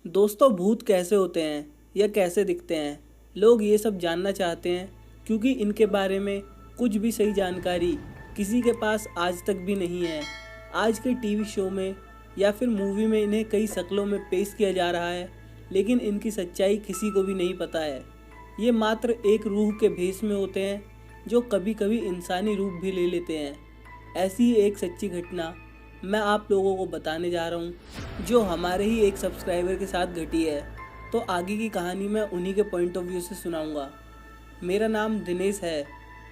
दोस्तों, भूत कैसे होते हैं या कैसे दिखते हैं, लोग ये सब जानना चाहते हैं क्योंकि इनके बारे में कुछ भी सही जानकारी किसी के पास आज तक भी नहीं है। आज के टीवी शो में या फिर मूवी में इन्हें कई शक्लों में पेश किया जा रहा है, लेकिन इनकी सच्चाई किसी को भी नहीं पता है। ये मात्र एक रूह के भेष में होते हैं जो कभी कभी इंसानी रूप भी ले लेते हैं। ऐसी ही एक सच्ची घटना मैं आप लोगों को बताने जा रहा हूँ, जो हमारे ही एक सब्सक्राइबर के साथ घटी है। तो आगे की कहानी मैं उन्हीं के पॉइंट ऑफ व्यू से सुनाऊँगा। मेरा नाम दिनेश है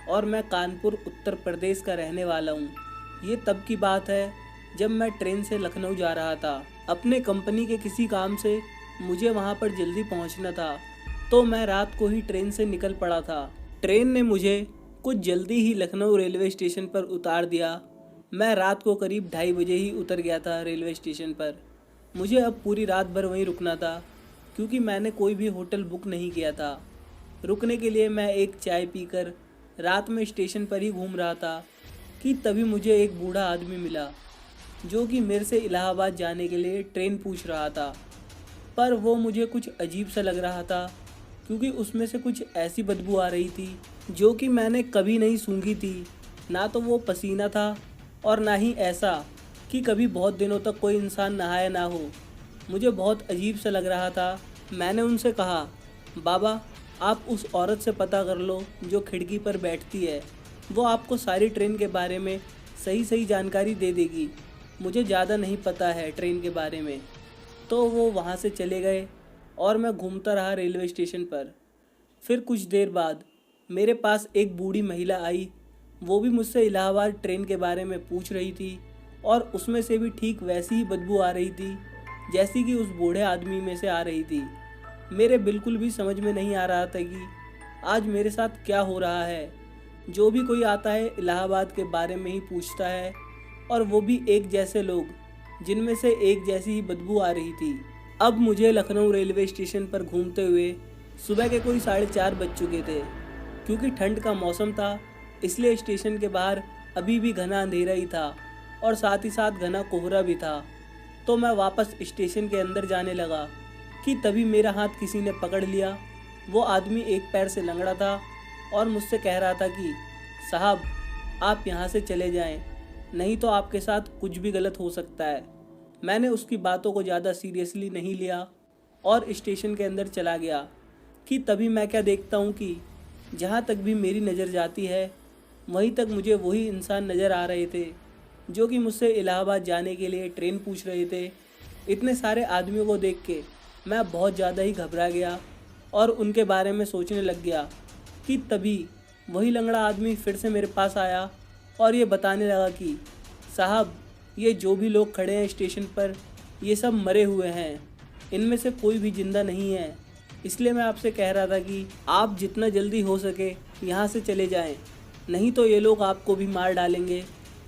और मैं कानपुर उत्तर प्रदेश का रहने वाला हूँ। ये तब की बात है जब मैं ट्रेन से लखनऊ जा रहा था। अपने कंपनी के किसी काम से मुझे वहाँ पर जल्दी पहुँचना था, तो मैं रात को ही ट्रेन से निकल पड़ा था। ट्रेन ने मुझे कुछ जल्दी ही लखनऊ रेलवे स्टेशन पर उतार दिया। मैं रात को करीब 2:30 बजे ही उतर गया था रेलवे स्टेशन पर। मुझे अब पूरी रात भर वहीं रुकना था क्योंकि मैंने कोई भी होटल बुक नहीं किया था। रुकने के लिए मैं एक चाय पीकर रात में स्टेशन पर ही घूम रहा था कि तभी मुझे एक बूढ़ा आदमी मिला जो कि मेरे से इलाहाबाद जाने के लिए ट्रेन पूछ रहा था। पर वो मुझे कुछ अजीब सा लग रहा था क्योंकि उसमें से कुछ ऐसी बदबू आ रही थी जो कि मैंने कभी नहीं सूंघी थी। ना तो वो पसीना था और ना ही ऐसा कि कभी बहुत दिनों तक कोई इंसान नहाया ना हो। मुझे बहुत अजीब सा लग रहा था। मैंने उनसे कहा, बाबा आप उस औरत से पता कर लो जो खिड़की पर बैठती है, वो आपको सारी ट्रेन के बारे में सही सही जानकारी दे देगी। मुझे ज़्यादा नहीं पता है ट्रेन के बारे में। तो वो वहाँ से चले गए और मैं घूमता रहा रेलवे स्टेशन पर। फिर कुछ देर बाद मेरे पास एक बूढ़ी महिला आई। वो भी मुझसे इलाहाबाद ट्रेन के बारे में पूछ रही थी और उसमें से भी ठीक वैसी ही बदबू आ रही थी जैसी कि उस बूढ़े आदमी में से आ रही थी। मेरे बिल्कुल भी समझ में नहीं आ रहा था कि आज मेरे साथ क्या हो रहा है। जो भी कोई आता है इलाहाबाद के बारे में ही पूछता है, और वो भी एक जैसे लोग जिनमें से एक जैसी ही बदबू आ रही थी। अब मुझे लखनऊ रेलवे स्टेशन पर घूमते हुए सुबह के कोई 4:30 बज चुके थे। क्योंकि ठंड का मौसम था, इसलिए स्टेशन के बाहर अभी भी घना अंधेरा ही था और साथ ही साथ घना कोहरा भी था। तो मैं वापस स्टेशन के अंदर जाने लगा कि तभी मेरा हाथ किसी ने पकड़ लिया। वो आदमी एक पैर से लंगड़ा था और मुझसे कह रहा था कि साहब आप यहाँ से चले जाएं, नहीं तो आपके साथ कुछ भी गलत हो सकता है। मैंने उसकी बातों को ज़्यादा सीरियसली नहीं लिया और स्टेशन के अंदर चला गया कि तभी मैं क्या देखता हूँ कि जहाँ तक भी मेरी नज़र जाती है वहीं तक मुझे वही इंसान नज़र आ रहे थे जो कि मुझसे इलाहाबाद जाने के लिए ट्रेन पूछ रहे थे। इतने सारे आदमियों को देख के मैं बहुत ज़्यादा ही घबरा गया और उनके बारे में सोचने लग गया कि तभी वही लंगड़ा आदमी फिर से मेरे पास आया और ये बताने लगा कि साहब ये जो भी लोग खड़े हैं स्टेशन पर, ये सब मरे हुए हैं, इनमें से कोई भी ज़िंदा नहीं है। इसलिए मैं आपसे कह रहा था कि आप जितना जल्दी हो सके यहाँ से चले जाएं, नहीं तो ये लोग आपको भी मार डालेंगे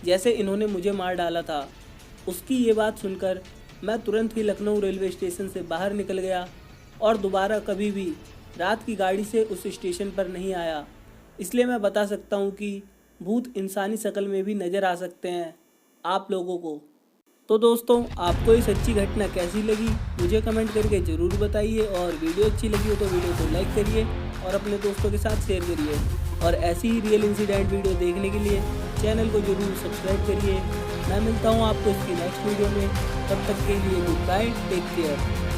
जैसे इन्होंने मुझे मार डाला था। उसकी ये बात सुनकर मैं तुरंत ही लखनऊ रेलवे स्टेशन से बाहर निकल गया और दोबारा कभी भी रात की गाड़ी से उस स्टेशन पर नहीं आया। इसलिए मैं बता सकता हूँ कि भूत इंसानी शक्ल में भी नज़र आ सकते हैं आप लोगों को। तो दोस्तों, आपको ये सच्ची घटना कैसी लगी मुझे कमेंट करके ज़रूर बताइए, और वीडियो अच्छी लगी हो तो वीडियो को लाइक करिए और अपने दोस्तों के साथ शेयर करिए। और ऐसी ही रियल इंसिडेंट वीडियो देखने के लिए चैनल को ज़रूर सब्सक्राइब करिए। मैं मिलता हूँ आपको इसकी नेक्स्ट वीडियो में। तब तक के लिए गुड बाय, टेक केयर।